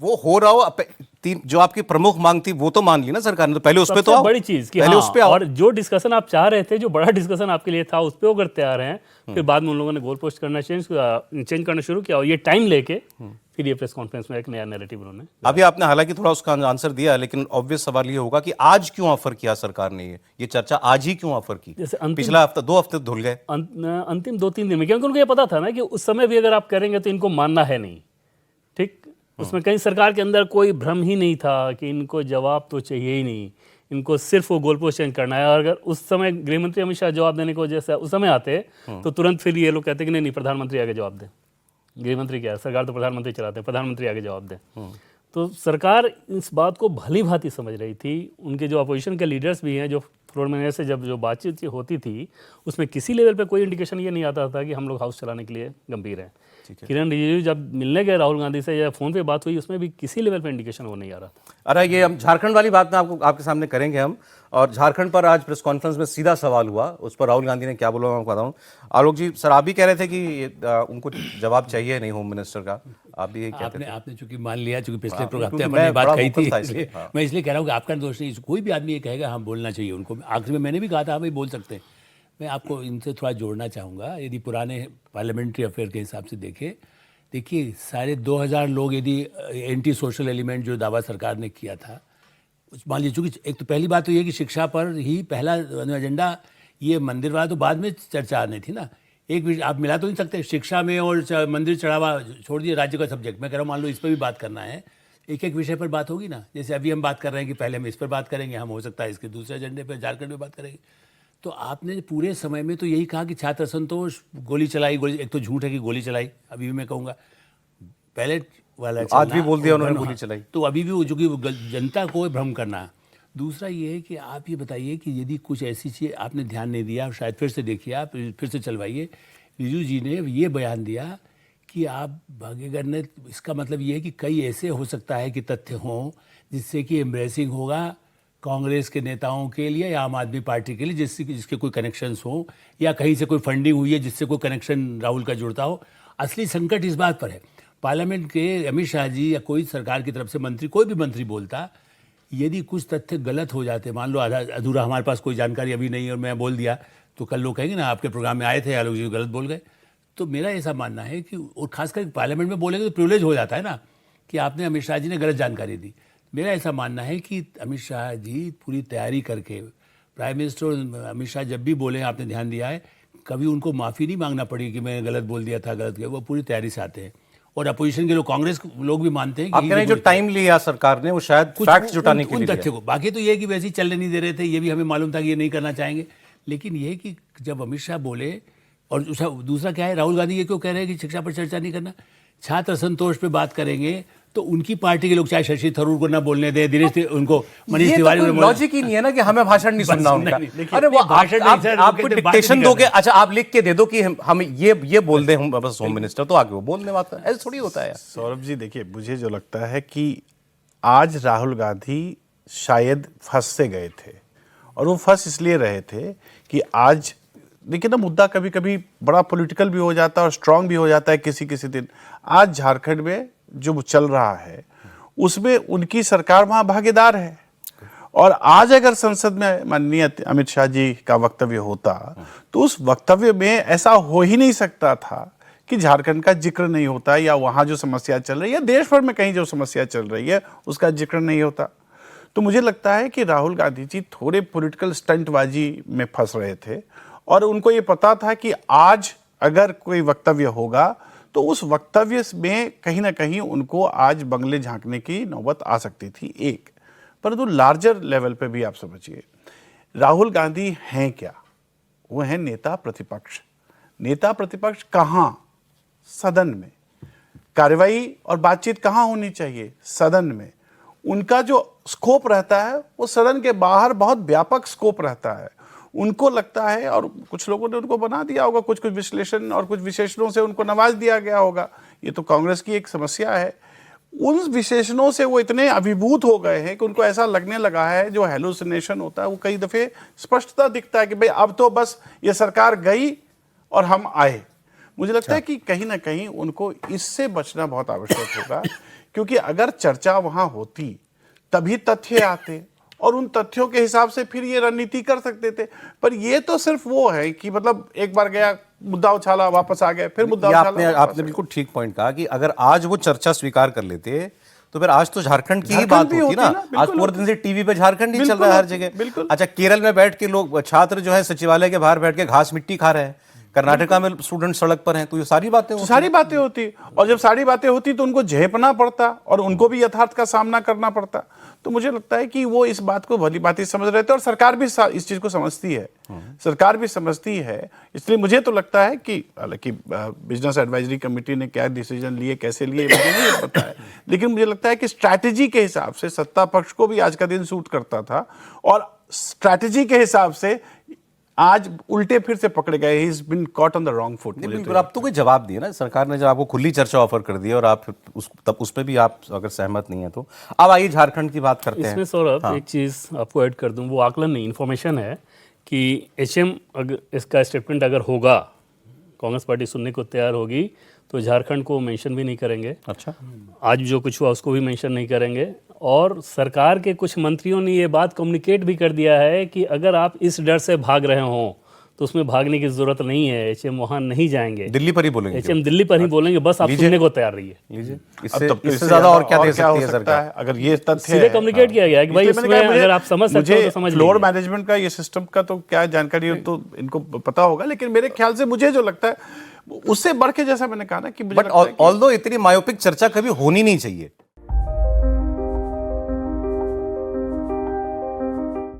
वो हो रहा हो, जो आपकी प्रमुख मांग थी वो तो मान ली ना सरकार ने, तो पहले उस पे तो आओ, बड़ी चीज कि पहले हाँ, उस पे आओ। और जो डिस्कशन आप चाह रहे थे, जो बड़ा डिस्कशन आपके लिए था, उस पे वो करते आ रहे हैं। फिर बाद में उन लोगों ने गोल पोस्ट करना चेंज करना शुरू किया, और ये टाइम लेके फिर ये प्रेस कॉन्फ्रेंस में एक नया नैरेटिव उन्होंने। अभी आपने हालांकि थोड़ा उसका आंसर दिया, लेकिन ऑब्वियस सवाल ये होगा कि आज क्यों ऑफर किया सरकार ने, ये चर्चा आज ही क्यों ऑफर की? जैसे पिछला हफ्ता 2 हफ्ते धुल गए, अंतिम 2-3 दिन में, क्योंकि उनको ये पता था ना कि उस समय भी अगर आप करेंगे तो इनको मानना है नहीं, ठीक। उसमें कहीं सरकार के अंदर कोई भ्रम ही नहीं था कि इनको जवाब तो चाहिए ही नहीं, इनको सिर्फ वो गोल पोस्ट चेंज करना है। और अगर उस समय गृहमंत्री अमित शाह जवाब देने को जैसे उस समय आते तो तुरंत फिर ये लोग कहते कि नहीं, प्रधानमंत्री आगे जवाब दें। गृहमंत्री क्या है, सरकार तो प्रधानमंत्री चलाते हैं, प्रधानमंत्री आगे जवाब दें। तो सरकार इस बात को भली भांति समझ रही थी। उनके जो अपोजिशन के लीडर्स भी हैं, जो फ्लोर में से जब जो बातचीत होती थी, उसमें किसी लेवल पे कोई इंडिकेशन ये नहीं आता था कि हम लोग हाउस चलाने के लिए गंभीर हैं। किरण रिजिजू जब मिलने गए राहुल गांधी से या फोन पे बात हुई, उसमें भी किसी लेवल पे इंडिकेशन वो नहीं आ रहा था। अरे ये हम झारखंड वाली बात में आपके सामने करेंगे हम, और झारखंड पर आज प्रेस कॉन्फ्रेंस में सीधा सवाल हुआ, उस पर राहुल गांधी ने क्या बोला मैं आपको बताऊं। आलोक जी, सर आप भी कह रहे थे कि उनको जवाब चाहिए नहीं होम मिनिस्टर का, आप भी यही कहते थे। आपने चूंकि मान लिया, चूंकि पिछले हफ्ते अपनी बात कही थी, इसलिए मैं इसलिए कह रहा हूँ कि आपका दोष नहीं। कोई भी आदमी ये कहेगा हम बोलना चाहिए उनको, आखिर में मैंने भी कहा था हम भी बोल सकते हैं। मैं आपको इनसे थोड़ा जोड़ना चाहूँगा। यदि पुराने पार्लियामेंट्री अफेयर के हिसाब से देखिए सारे 2000 लोग, यदि एंटी सोशल एलिमेंट जो दावा सरकार ने किया था, मान लीजिए, चूँकि एक तो पहली बात तो ये कि शिक्षा पर ही पहला एजेंडा, ये मंदिर वाला तो बाद में चर्चा आनी थी ना। एक आप मिला तो नहीं सकते शिक्षा में और मंदिर चढ़ावा, छोड़ दिए राज्य का सब्जेक्ट। मैं कह रहा हूँ मान लो इस पर भी बात करना है, एक एक विषय पर बात होगी ना। जैसे अभी हम बात कर रहे हैं कि पहले हम इस पर बात करेंगे, हम हो सकता है इसके दूसरे एजेंडे पर झारखंड में बात करेंगे। तो आपने पूरे समय में तो यही कहा कि छात्र असंतोष, गोली चलाई, एक तो झूठ है कि गोली चलाई, अभी भी मैं कहूँगा पहले वाला आज भी बोल दिया उन्होंने गोली चलाई, तो अभी भी जो कि जनता को भ्रम करना। दूसरा ये है कि आप ये बताइए कि यदि कुछ ऐसी चीज़ आपने ध्यान नहीं दिया, शायद फिर से देखिए, आप फिर से चलवाइए। रिजू जी ने ये बयान दिया कि आप भागेगर ने, इसका मतलब ये है कि कई ऐसे हो सकता है कि तथ्य हों जिससे कि एम्ब्रेसिंग होगा कांग्रेस के नेताओं के लिए या आम आदमी पार्टी के लिए, जिसके कोई कनेक्शंस हो, या कहीं से कोई फंडिंग हुई है जिससे कोई कनेक्शन राहुल का जुड़ता हो। असली संकट इस बात पर है, पार्लियामेंट के अमित शाह जी या कोई सरकार की तरफ से मंत्री, कोई भी मंत्री बोलता, यदि कुछ तथ्य गलत हो जाते, मान लो आधा अधूरा, हमारे पास कोई जानकारी अभी नहीं और मैं बोल दिया, तो कल लोग कहेंगे ना आपके प्रोग्राम में आए थे आलोक जी गलत बोल गए। तो मेरा ऐसा मानना है कि, और खासकर पार्लियामेंट में बोलेंगे तो प्रिविलेज हो जाता है ना कि आपने अमित शाह जी ने गलत जानकारी दी। मेरा ऐसा मानना है कि अमित शाह जी पूरी तैयारी करके, प्राइम मिनिस्टर अमित शाह जब भी बोले, आपने ध्यान दिया है, कभी उनको माफ़ी नहीं मांगना पड़ी कि मैं गलत बोल दिया था, गलत किया। वो पूरी तैयारी से आते हैं, और अपोजिशन के लोग, कांग्रेस लोग भी मानते हैं कि आप कह रहे हैं जो टाइम लिया सरकार ने वो शायद फैक्ट्स जुटाने के लिए तथ्य को। बाकी तो ये है कि वैसे ही चलने नहीं दे रहे थे, ये भी हमें मालूम था कि ये नहीं करना चाहेंगे। लेकिन ये है कि जब अमित शाह बोले, और दूसरा क्या है, राहुल गांधी ये क्यों कह रहे हैं कि शिक्षा पर चर्चा नहीं करना, छात्र असंतोष पे बात करेंगे, तो उनकी पार्टी के लोग चाहे शशि थरूर को ना बोलने दे, दिनेश उनको, मनीष तिवारी को, लॉजिक ही नहीं है ना कि हमें भाषण नहीं सुनना उनका। अरे वो भाषण आपको डिक्टेशन दोगे, अच्छा आप लिख के दे दो कि हम ये बोल दें, हम बस होम मिनिस्टर, तो आगे वो बोलने वाला, ऐसे थोड़ी होता है। सौरभ जी देखिए, मुझे जो लगता है कि आज राहुल गांधी शायद फंस से गए थे, और वो फंस इसलिए रहे थे कि आज देखिए ना, मुद्दा कभी कभी बड़ा पॉलिटिकल भी हो जाता है और स्ट्रांग भी हो जाता है किसी किसी दिन। आज झारखंड में जो चल रहा है उसमें उनकी सरकार वहां भागीदार है, और आज अगर संसद में माननीय अमित शाह जी का वक्तव्य होता तो उस वक्तव्य में ऐसा हो ही नहीं सकता था कि झारखंड का जिक्र नहीं होता, या वहां जो समस्या चल रही है, देश भर में कहीं जो समस्या चल रही है उसका जिक्र नहीं होता। तो मुझे लगता है कि राहुल गांधी जी थोड़े पॉलिटिकल स्टंटबाजी में फंस रहे थे, और उनको ये पता था कि आज अगर कोई वक्तव्य होगा तो उस वक्तव्य में कहीं ना कहीं उनको आज बंगले झांकने की नौबत आ सकती थी, एक। परंतु लार्जर लेवल पे भी आप समझिए, राहुल गांधी हैं क्या? वो हैं नेता प्रतिपक्ष। नेता प्रतिपक्ष कहाँ? सदन में। कार्रवाई और बातचीत कहाँ होनी चाहिए? सदन में। उनका जो स्कोप रहता है वो सदन के बाहर बहुत व्यापक स्कोप रहता है। उनको लगता है, और कुछ लोगों ने उनको बना दिया होगा, कुछ विश्लेषण और कुछ विशेषणों से उनको नवाज दिया गया होगा। ये तो कांग्रेस की एक समस्या है। उन विशेषणों से वो इतने अभिभूत हो गए हैं कि उनको ऐसा लगने लगा है, जो हेलुसिनेशन होता है वो कई दफे स्पष्टता दिखता है कि भाई अब तो बस ये सरकार गई और हम आए। मुझे लगता है कि कहीं ना कहीं उनको इससे बचना बहुत आवश्यक होगा, क्योंकि अगर चर्चा वहां होती तभी तथ्य आते और उन तथ्यों के हिसाब से फिर ये रणनीति कर सकते थे। पर ये तो सिर्फ वो है कि मतलब एक बार गया, मुद्दा उछाला, वापस आ गए, फिर मुद्दा ये उछाला, आपने वापस आपने आ गए। बिल्कुल ठीक पॉइंट कहा कि अगर आज वो चर्चा स्वीकार कर लेते तो फिर आज तो झारखंड की ही झारखंड बात भी होती होती ना। ना, बिल्कुल आज पूरे होती। दिन से टीवी पे झारखंड ही चल बिल्कुल रहा है हर होती, जगह। बिल्कुल। अच्छा, केरल में बैठ के लोग छात्र जो है सचिवालय के बाहर बैठ के घास मिट्टी खा रहे हैं, कर्नाटका में स्टूडेंट सड़क पर हैं, तो ये सारी बातें होती हैं। सारी बातें होती, और जब सारी बातें होती तो उनको झेपना पड़ता और उनको भी यथार्थ का सामना करना पड़ता। तो मुझे लगता है कि वो इस बात को भली भांति समझ रहे थे और सरकार भी इस चीज को समझती है, सरकार भी समझती है। इसलिए मुझे तो लगता है कि हालांकि बिजनेस एडवाइजरी कमेटी ने क्या डिसीजन लिए, कैसे लिए, मुझे नहीं पता है, लेकिन मुझे लगता है कि स्ट्रैटेजी के हिसाब से सत्ता पक्ष को भी आज का दिन सूट करता था और स्ट्रैटेजी के हिसाब से आज उल्टे फिर से पकड़े गए। He is been caught on the wrong foot. नहीं, बिल्कुल, आप तो कोई जवाब दिए ना, सरकार ने जब आपको खुली चर्चा ऑफर कर दी और आप तब उस पर भी आप अगर सहमत नहीं है तो। अब आइए झारखंड की बात करते हैं। इसमें सौरभ एक चीज़ आपको ऐड कर दूं, वो आकलन नहीं, इन्फॉर्मेशन है कि एचएम अगर इसका स्टेटमेंट अगर होगा, कांग्रेस पार्टी सुनने को तैयार होगी, तो झारखंड को मेंशन भी नहीं करेंगे। अच्छा, आज जो कुछ हुआ उसको भी मेंशन नहीं करेंगे। और सरकार के कुछ मंत्रियों ने ये बात कम्युनिकेट भी कर दिया है कि अगर आप इस डर से भाग रहे हो तो उसमें भागने की जरूरत नहीं है, एचएम वहां नहीं जाएंगे, दिल्ली पर ही बोलेंगे। एचएम दिल्ली पर ही बोलेंगे, बस आप सुनने को तैयार रहिए। लीजिए, अब इससे ज्यादा और क्या दे सकती है हो सरकार? सकता है अगर ये तथ्य सीधे कम्युनिकेट किया गया है कि भाई इसलिए मैंने इसमें कहा, अगर आप समझ सकते हो तो समझ फ्लोर लीजिए। मैनेजमेंट का ये सिस्टम का तो क्या जानकारी है तो इनको पता होगा, लेकिन मेरे ख्याल से मुझे जो लगता है उससे बढ़ के, जैसा मैंने कहा ना कि मुझे बट लगता है कि ऑल्दो इतनी मायोपिक चर्चा कभी होनी नहीं चाहिए।